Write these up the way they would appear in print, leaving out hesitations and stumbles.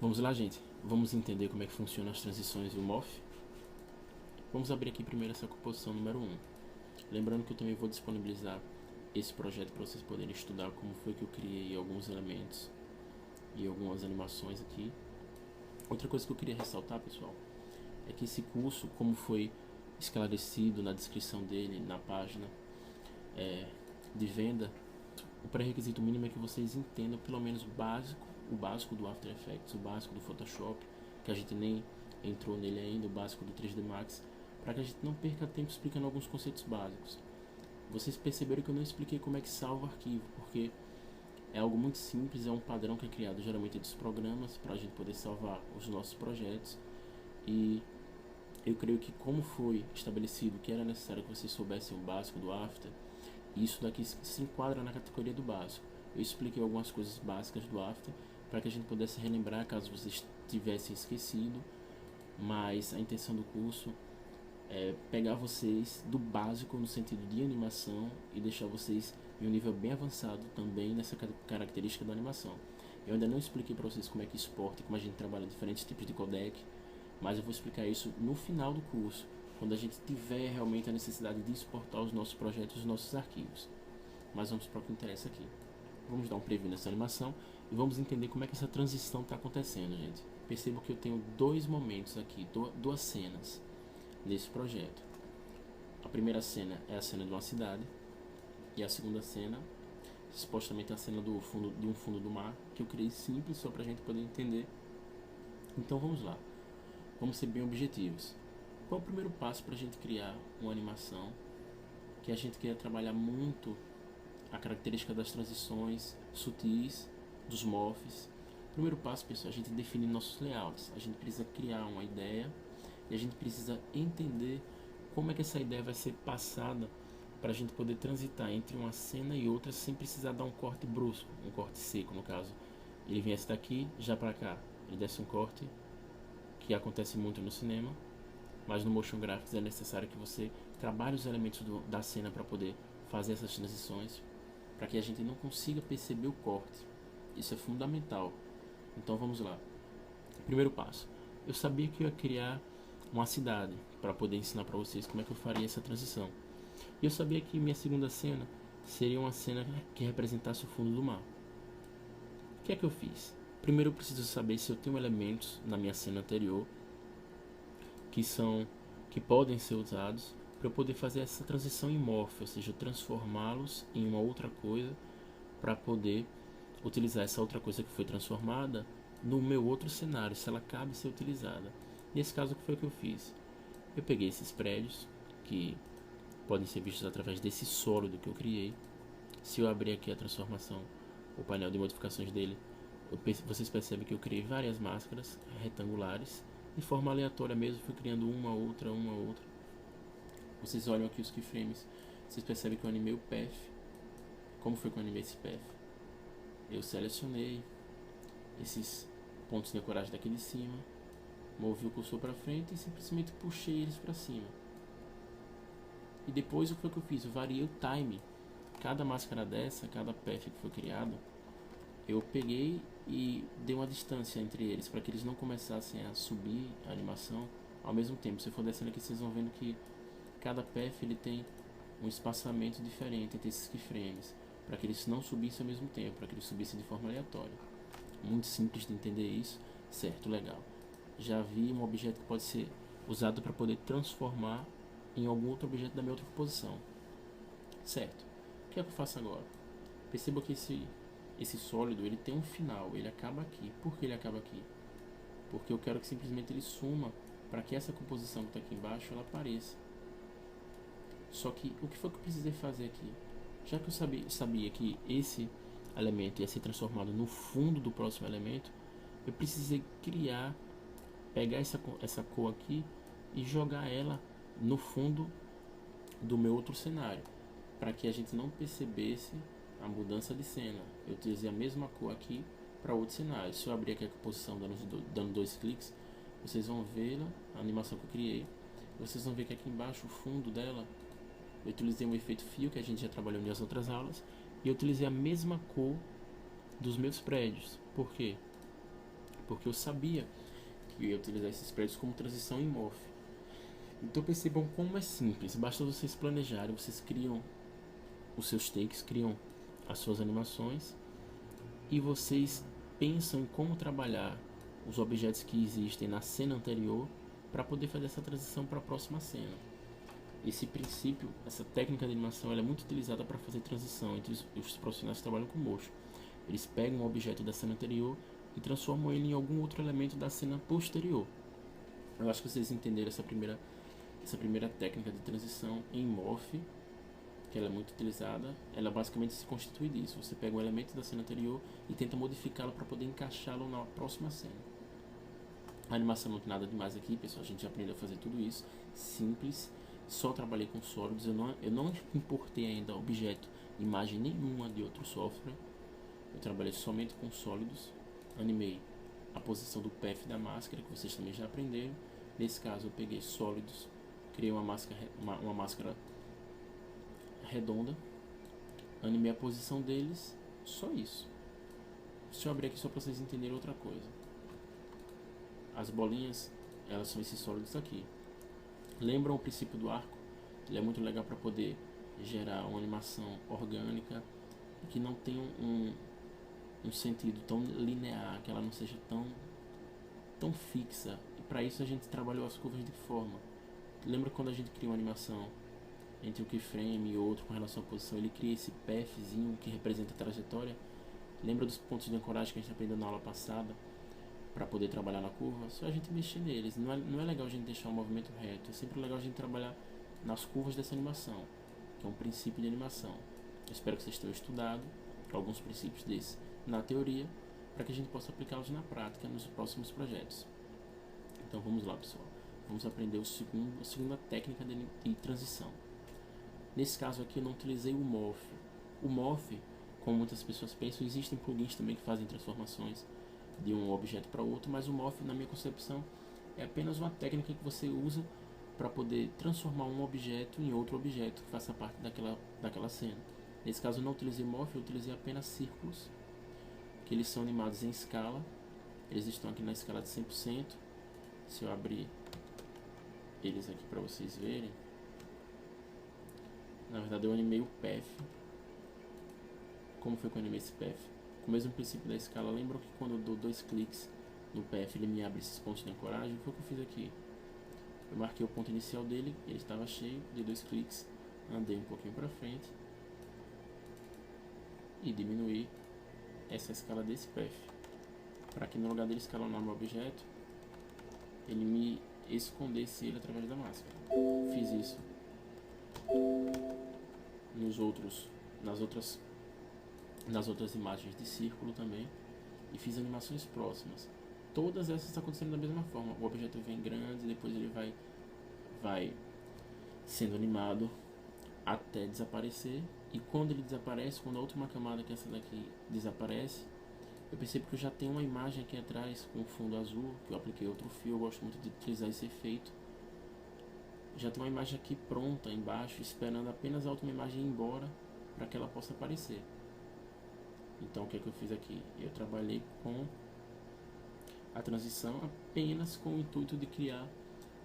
Vamos lá, gente. Vamos entender como é que funcionam as transições e o morph. Vamos abrir aqui primeiro essa composição número 1. Lembrando que eu também vou disponibilizar esse projeto para vocês poderem estudar como foi que eu criei alguns elementos e algumas animações aqui. Outra coisa que eu queria ressaltar, pessoal, é que esse curso, como foi esclarecido na descrição dele, na página de venda, o pré-requisito mínimo é que vocês entendam pelo menos o básico do After Effects, o básico do Photoshop, que a gente nem entrou nele ainda, o básico do 3D Max, para que a gente não perca tempo explicando alguns conceitos básicos. Vocês perceberam que eu não expliquei como é que salva o arquivo, porque é algo muito simples, é um padrão que é criado geralmente dos programas para a gente poder salvar os nossos projetos. E eu creio que, como foi estabelecido que era necessário que vocês soubessem o básico do After, isso daqui se enquadra na categoria do básico. Eu expliquei algumas coisas básicas do After para que a gente pudesse relembrar caso vocês tivessem esquecido, mas a intenção do curso é pegar vocês do básico no sentido de animação e deixar vocês em um nível bem avançado também nessa característica da animação. Eu ainda não expliquei para vocês como é que exporta e como a gente trabalha diferentes tipos de codec, mas eu vou explicar isso no final do curso, quando a gente tiver realmente a necessidade de exportar os nossos projetos, os nossos arquivos. Mas vamos para o que interessa aqui. Vamos dar um preview nessa animação e vamos entender como é que essa transição está acontecendo, gente. Percebo que eu tenho dois momentos aqui, duas cenas nesse projeto. A primeira cena é a cena de uma cidade e a segunda cena, supostamente, é a cena de um fundo do mar, que eu criei simples só para a gente poder entender. Então vamos lá, vamos ser bem objetivos. Qual é o primeiro passo para a gente criar uma animação que a gente queira trabalhar muito a característica das transições sutis, dos morphs? Primeiro passo, pessoal, a gente definir nossos layouts. A gente precisa criar uma ideia e a gente precisa entender como é que essa ideia vai ser passada para a gente poder transitar entre uma cena e outra sem precisar dar um corte brusco, um corte seco no caso. Ele viesse daqui já para cá, ele desse um corte, que acontece muito no cinema, mas no Motion Graphics é necessário que você trabalhe os elementos da cena para poder fazer essas transições, para que a gente não consiga perceber o corte. Isso é fundamental. Então vamos lá. Primeiro passo. Eu sabia que eu ia criar uma cidade para poder ensinar para vocês como é que eu faria essa transição. E eu sabia que minha segunda cena seria uma cena que representasse o fundo do mar. O que é que eu fiz? Primeiro eu preciso saber se eu tenho elementos na minha cena anterior que podem ser usados para eu poder fazer essa transição em morph, ou seja, transformá-los em uma outra coisa para poder utilizar essa outra coisa que foi transformada no meu outro cenário, se ela cabe ser utilizada. Nesse caso, o que foi que eu fiz? Eu peguei esses prédios que podem ser vistos através desse sólido que eu criei. Se eu abrir aqui a transformação, o painel de modificações dele, vocês percebem que eu criei várias máscaras retangulares de forma aleatória mesmo, fui criando uma outra. Vocês olham aqui os keyframes, vocês percebem que eu animei o path. Como foi que eu animei esse path? Eu selecionei esses pontos decorados daqui de cima, movi o cursor para frente e simplesmente puxei eles para cima. E depois o que foi que eu fiz? Eu variei o time. Cada máscara dessa, cada path que foi criado, eu peguei e dei uma distância entre eles para que eles não começassem a subir a animação ao mesmo tempo. Se eu for descendo aqui, vocês vão vendo que cada path ele tem um espaçamento diferente entre esses keyframes, para que eles não subissem ao mesmo tempo, para que eles subissem de forma aleatória. Muito simples de entender isso, certo? Legal. Já vi um objeto que pode ser usado para poder transformar em algum outro objeto da minha outra composição, certo? O que é que eu faço agora? Perceba que esse sólido ele tem um final, ele acaba aqui. Por que ele acaba aqui? Porque eu quero que simplesmente ele suma para que essa composição que está aqui embaixo ela apareça. Só que o que foi que eu precisei fazer aqui? Já que eu sabia que esse elemento ia ser transformado no fundo do próximo elemento, eu precisei pegar essa cor aqui e jogar ela no fundo do meu outro cenário, para que a gente não percebesse a mudança de cena. Eu utilizei a mesma cor aqui para outro cenário. Se eu abrir aqui a composição dando dois cliques, vocês vão ver a animação que eu criei. Vocês vão ver que aqui embaixo o fundo dela, eu utilizei um efeito fio que a gente já trabalhou nas outras aulas, e eu utilizei a mesma cor dos meus prédios. Por quê? porque eu sabia que eu ia utilizar esses prédios como transição em MOF. Então percebam como é simples, basta vocês planejarem, vocês criam os seus takes, criam as suas animações e vocês pensam em como trabalhar os objetos que existem na cena anterior para poder fazer essa transição para a próxima cena. Esse princípio, essa técnica de animação, ela é muito utilizada para fazer transição entre os profissionais que trabalham com motion. Eles pegam um objeto da cena anterior e transformam ele em algum outro elemento da cena posterior. Eu acho que vocês entenderam essa primeira técnica de transição em MOF, que ela é muito utilizada. Ela basicamente se constitui disso. Você pega um elemento da cena anterior e tenta modificá-lo para poder encaixá-lo na próxima cena. A animação não tem nada demais aqui, pessoal. A gente já aprendeu a fazer tudo isso. Simples. Só trabalhei com sólidos. Eu não importei ainda objeto, imagem nenhuma de outro software. Eu trabalhei somente com sólidos. Animei a posição do path da máscara, que vocês também já aprenderam. Nesse caso eu peguei sólidos, criei uma máscara redonda, animei a posição deles, só isso. Deixa eu abrir aqui só para vocês entenderem outra coisa. As bolinhas, elas são esses sólidos aqui. Lembram o princípio do arco? Ele é muito legal para poder gerar uma animação orgânica que não tenha um sentido tão linear, que ela não seja tão fixa. E para isso a gente trabalhou as curvas de forma. Lembra quando a gente cria uma animação entre o keyframe e outro com relação à posição, ele cria esse pathzinho que representa a trajetória? Lembra dos pontos de ancoragem que a gente aprendeu na aula passada para poder trabalhar na curva? Só a gente mexer neles. Não é legal a gente deixar o movimento reto, é sempre legal a gente trabalhar nas curvas dessa animação, que é um princípio de animação. Eu espero que vocês tenham estudado alguns princípios desses na teoria, para que a gente possa aplicá-los na prática nos próximos projetos. Então vamos lá, pessoal. Vamos aprender a segunda técnica de transição. Nesse caso aqui eu não utilizei o MOF. O MOF, como muitas pessoas pensam, existem plugins também que fazem transformações de um objeto para outro, mas o MOF, na minha concepção, é apenas uma técnica que você usa para poder transformar um objeto em outro objeto que faça parte daquela cena. Nesse caso eu não utilizei MOF, eu utilizei apenas círculos, que eles são animados em escala. Eles estão aqui na escala de 100%. Se eu abrir eles aqui para vocês verem, na verdade eu animei o path. Como foi que eu animei esse path? Com o mesmo princípio da escala. Lembram que quando eu dou 2 cliques no path ele me abre esses pontos de ancoragem? Foi o que eu fiz aqui. Eu marquei o ponto inicial dele, ele estava cheio, de 2 cliques, andei um pouquinho para frente e diminuí essa escala desse path, para que no lugar dele escalonar meu objeto, ele me escondesse ele através da máscara. Fiz isso nas outras imagens de círculo também, e fiz animações próximas. Todas essas estão acontecendo da mesma forma. O objeto vem grande, depois ele vai sendo animado até desaparecer. E quando ele desaparece, quando a última camada, que é essa daqui, desaparece, eu percebo que eu já tenho uma imagem aqui atrás com fundo azul, que eu apliquei outro fio. Eu gosto muito de utilizar esse efeito. Já tem uma imagem aqui pronta embaixo, esperando apenas a última imagem ir embora para que ela possa aparecer. Então o que é que eu fiz aqui? Eu trabalhei com a transição apenas com o intuito de criar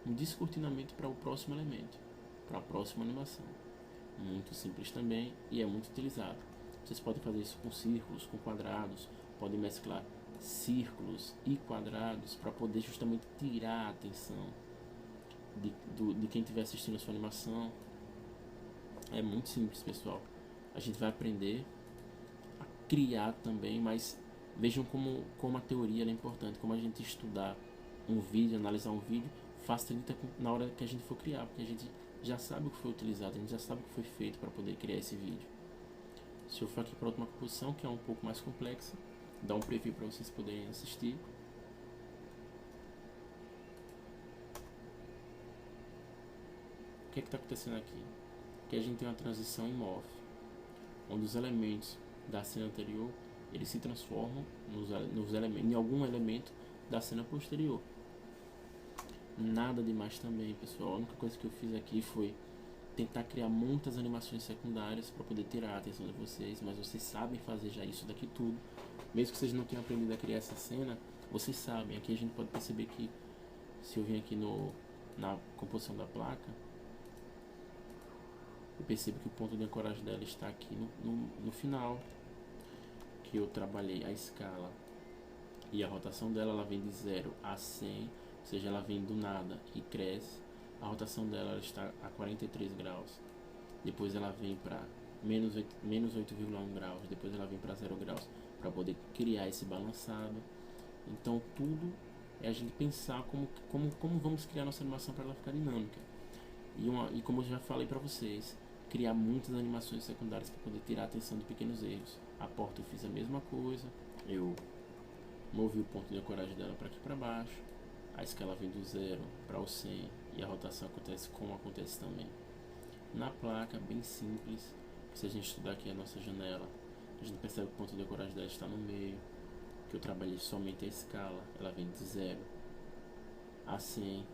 um descortinamento para o próximo elemento, para a próxima animação. Muito simples também e é muito utilizado. Vocês podem fazer isso com círculos, com quadrados, podem mesclar círculos e quadrados para poder justamente tirar a atenção de quem estiver assistindo a sua animação. É muito simples, pessoal. A gente vai aprender a criar também, mas vejam como a teoria é importante, como a gente estudar um vídeo, analisar um vídeo, facilita na hora que a gente for criar, porque a gente já sabe o que foi utilizado, a gente já sabe o que foi feito para poder criar esse vídeo. Se eu for aqui para outra composição, que é um pouco mais complexa, dá um preview para vocês poderem assistir. O que está acontecendo aqui? Que a gente tem uma transição em MOF, onde os elementos da cena anterior eles se transformam em algum elemento da cena posterior. Nada demais também, pessoal. A única coisa que eu fiz aqui foi tentar criar muitas animações secundárias para poder tirar a atenção de vocês, mas vocês sabem fazer já isso daqui tudo. Mesmo que vocês não tenham aprendido a criar essa cena, Vocês sabem, aqui a gente pode perceber que se eu vim aqui na composição da placa, eu percebo que o ponto de ancoragem dela está aqui no final, que eu trabalhei a escala e a rotação dela, ela vem de 0 a 100, ou seja, ela vem do nada e cresce. A rotação dela ela está a 43 graus, depois ela vem para menos 8,1 graus, depois ela vem para 0 graus, para poder criar esse balançado. Então tudo é a gente pensar como vamos criar nossa animação para ela ficar dinâmica. E como eu já falei para vocês, criar muitas animações secundárias para poder tirar a atenção de pequenos erros. A porta eu fiz a mesma coisa, eu movi o ponto de ancoragem dela para aqui para baixo, a escala vem do 0 para o 100 e a rotação acontece como acontece também. Na placa, bem simples, se a gente estudar aqui a nossa janela, a gente percebe que o ponto de ancoragem dela está no meio, que eu trabalhei somente a escala, ela vem de 0 a 100.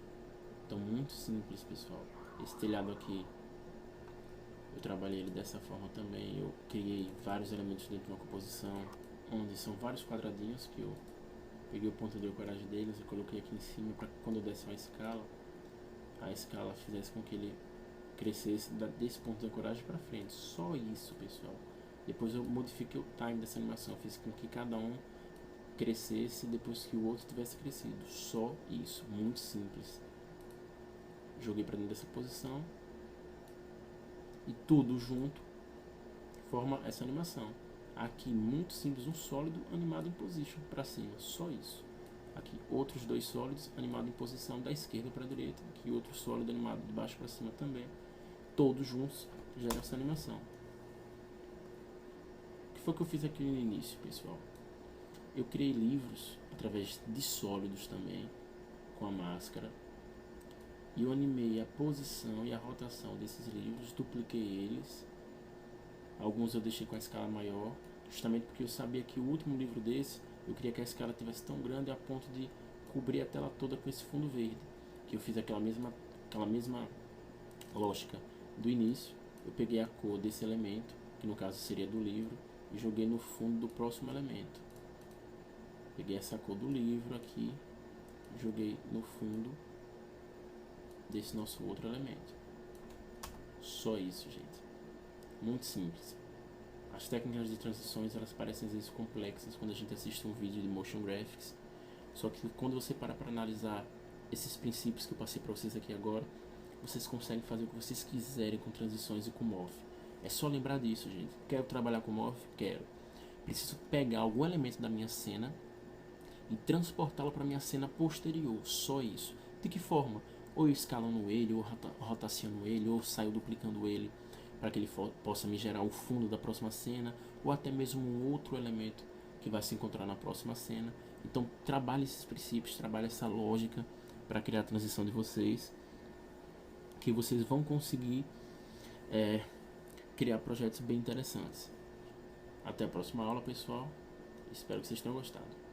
Então muito simples, pessoal. Esse telhado aqui, eu trabalhei ele dessa forma também. Eu criei vários elementos dentro de uma composição, onde são vários quadradinhos que eu peguei o ponto de ancoragem deles e coloquei aqui em cima para que quando eu desse uma escala, a escala fizesse com que ele crescesse desse ponto de ancoragem para frente. Só isso, pessoal. Depois eu modifiquei o time dessa animação, fiz com que cada um crescesse depois que o outro tivesse crescido. Só isso, muito simples. Joguei para dentro dessa posição e tudo junto forma essa animação. Aqui muito simples, um sólido animado em position para cima, só isso. Aqui outros dois sólidos animados em posição da esquerda para a direita, aqui outro sólido animado de baixo para cima também. Todos juntos geram essa animação. O que foi que eu fiz aqui no início, pessoal? Eu criei livros através de sólidos também, com a máscara. E eu animei a posição e a rotação desses livros, dupliquei eles. Alguns eu deixei com a escala maior, justamente porque eu sabia que o último livro desse, eu queria que a escala tivesse tão grande a ponto de cobrir a tela toda com esse fundo verde. Que eu fiz aquela mesma lógica do início. Eu peguei a cor desse elemento, que no caso seria do livro, e joguei no fundo do próximo elemento. Peguei essa cor do livro aqui, joguei no fundo desse nosso outro elemento. Só isso, gente. Muito simples. As técnicas de transições, elas parecem às vezes complexas quando a gente assiste um vídeo de motion graphics. Só que quando você para analisar esses princípios que eu passei para vocês aqui agora, vocês conseguem fazer o que vocês quiserem com transições e com morph. É só lembrar disso, gente. Quero trabalhar com morph? Quero. Preciso pegar algum elemento da minha cena e transportá-lo para minha cena posterior. Só isso. De que forma? Ou eu escalando ele, ou rotacionando ele, ou saio duplicando ele para que ele possa me gerar o fundo da próxima cena, ou até mesmo um outro elemento que vai se encontrar na próxima cena. Então trabalhe esses princípios, trabalhe essa lógica para criar a transição de vocês, que vocês vão conseguir criar projetos bem interessantes. Até a próxima aula, pessoal. Espero que vocês tenham gostado.